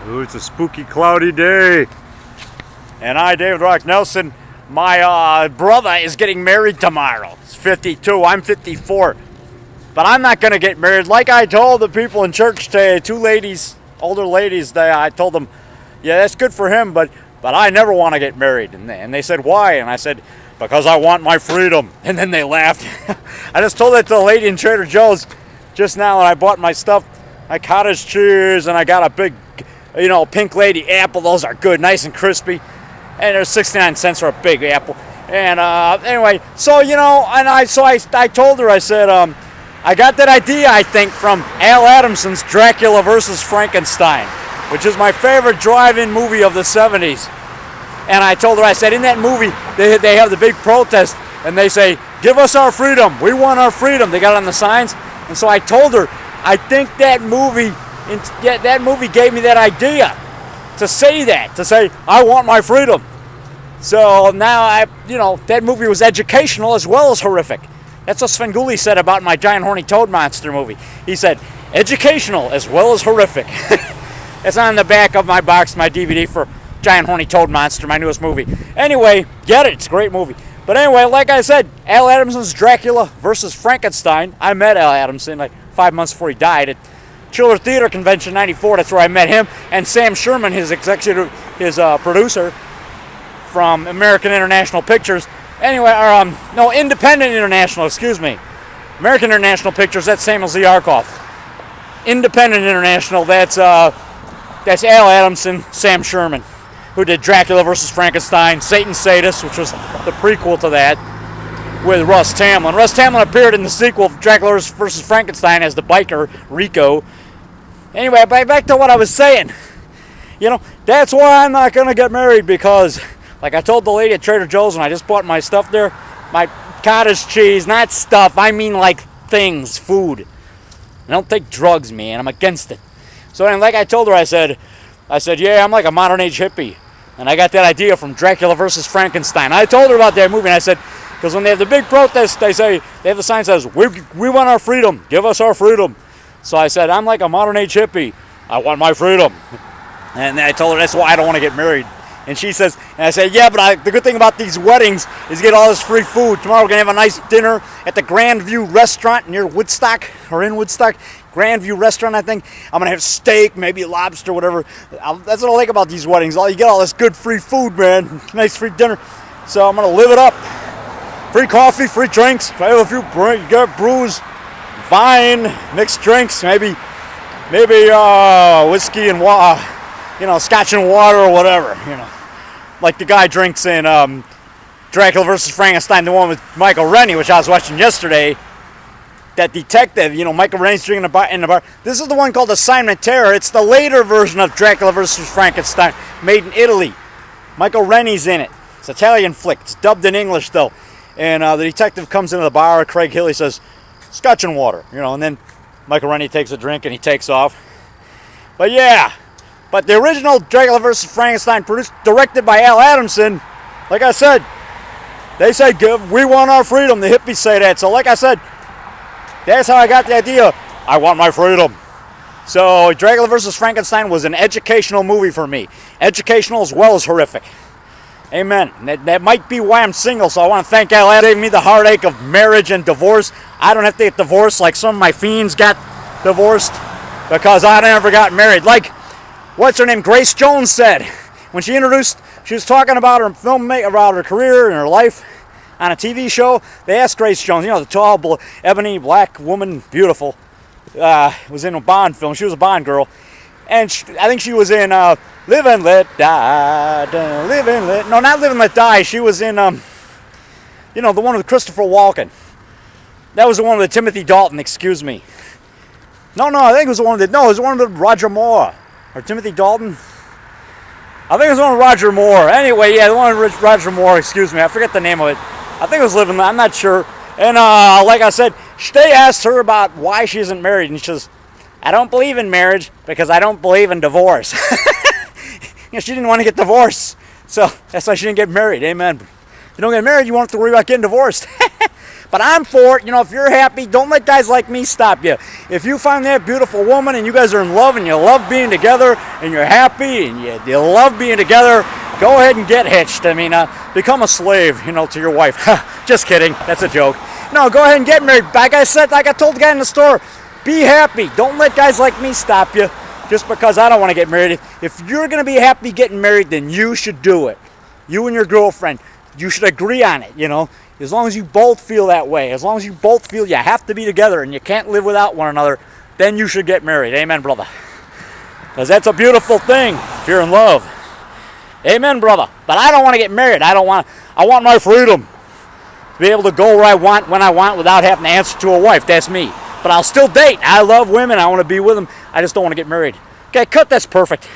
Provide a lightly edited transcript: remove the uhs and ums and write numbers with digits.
Ooh, it's a spooky, cloudy day. And I, David Rock Nelson, my brother is getting married tomorrow. He's 52. I'm 54. But I'm not going to get married. Like I told the people in church today, two ladies, older ladies, I told them, yeah, that's good for him, but I never want to get married. And they said, why? And I said, because I want my freedom. And then they laughed. I just told that to the lady in Trader Joe's just now, and I bought my stuff, my cottage cheese, and I got a big, pink lady apple. Those are good, nice and crispy. And they're 69 cents for a big apple. And anyway, so, I told her, I said, I got that idea, I think, from Al Adamson's Dracula versus Frankenstein, which is my favorite drive-in movie of the 70s. And I told her, I said, in that movie, they have the big protest, and they say, give us our freedom. We want our freedom. They got it on the signs. And so I told her, I think that movie gave me that idea to say that, to say, I want my freedom. So now, that movie was educational as well as horrific. That's what Svengoolie said about my giant horny toad monster movie. He said, educational as well as horrific. It's on the back of my box, my DVD for Giant Horny Toad Monster, my newest movie. Anyway, get it. It's a great movie. But anyway, like I said, Al Adamson's Dracula versus Frankenstein. I met Al Adamson like 5 months before he died at Chiller Theater Convention '94. That's where I met him. And Sam Sherman, his producer from American International Pictures. Anyway, Independent International, excuse me. American International Pictures, that's Samuel Z. Arkoff. Independent International, that's Al Adamson, Sam Sherman, who did Dracula versus Frankenstein, Satan Sadist, which was the prequel to that, with Russ Tamblyn. Russ Tamblyn appeared in the sequel, Dracula versus Frankenstein, as the biker, Rico. Anyway, back to what I was saying. That's why I'm not going to get married, because, like I told the lady at Trader Joe's when I just bought my stuff there, my cottage cheese, not stuff, I mean like things, food. I don't take drugs, man. I'm against it. So, and like I told her, I said, yeah, I'm like a modern age hippie. And I got that idea from Dracula versus Frankenstein. I told her about that movie, and I said, because when they have the big protest, they have the sign that says, we want our freedom. Give us our freedom. So I said, I'm like a modern age hippie. I want my freedom. And I told her that's why I don't want to get married. And she says, and I said, yeah, but the good thing about these weddings is you get all this free food. Tomorrow we're going to have a nice dinner at the Grandview restaurant near Woodstock, or in Woodstock. Grandview restaurant, I think. I'm going to have steak, maybe lobster, whatever. That's what I like about these weddings. You get all this good free food, man. Nice free dinner. So I'm going to live it up. Free coffee, free drinks. If I have a few brews, wine, mixed drinks, maybe whiskey and water, scotch and water or whatever, Like the guy drinks in Dracula versus Frankenstein, the one with Michael Rennie, which I was watching yesterday. That detective, Michael Rennie's drinking in the bar. This is the one called Assignment Terror. It's the later version of Dracula versus Frankenstein, made in Italy. Michael Rennie's in it. It's an Italian flick. It's dubbed in English, though. And the detective comes into the bar. Craig Hill, he says, scotch and water, and then Michael Rennie takes a drink and he takes off. But yeah. But the original Dracula vs. Frankenstein, directed by Al Adamson, like I said, they say, we want our freedom. The hippies say that. So like I said, that's how I got the idea. I want my freedom. So Dracula vs. Frankenstein was an educational movie for me. Educational as well as horrific. Amen. That might be why I'm single, so I want to thank Al Adamson. Gave me the heartache of marriage and divorce. I don't have to get divorced like some of my fiends got divorced because I never got married. Like, what's her name? Grace Jones said when she was talking about her about her career and her life on a TV show. They asked Grace Jones, the tall, ebony, black woman, beautiful, was in a Bond film. She was a Bond girl. And I think she was in Live and Let Die, Live and Let... No, not Live and Let Die. She was in, the one with Christopher Walken. That was the one with Timothy Dalton, excuse me. No, I think it was the one with Roger Moore. Or Timothy Dalton? I think it was one with Roger Moore. Anyway, yeah, the one with Roger Moore, excuse me. I forget the name of it. I think it was Live and Let, I'm not sure. And like I said, they asked her about why she isn't married, and she says, I don't believe in marriage because I don't believe in divorce. She didn't want to get divorced, so that's why she didn't get married. Amen. If you don't get married, you won't have to worry about getting divorced. But I'm for it. You know, if you're happy, don't let guys like me stop you. If you find that beautiful woman and you guys are in love and you love being together and you're happy and you love being together, go ahead and get hitched. I mean, become a slave, you know, to your wife. Just kidding. That's a joke. No, go ahead and get married. Like I said, like I told the guy in the store, be happy. Don't let guys like me stop you just because I don't want to get married. If you're going to be happy getting married, then you should do it. You and your girlfriend, you should agree on it, you know. As long as you both feel that way, as long as you both feel you have to be together and you can't live without one another, then you should get married. Amen, brother. Because that's a beautiful thing if you're in love. Amen, brother. But I don't want to get married. I want my freedom. To be able to go where I want, when I want, without having to answer to a wife. That's me. But I'll still date. I love women. I want to be with them. I just don't want to get married. Okay, cut. That's perfect.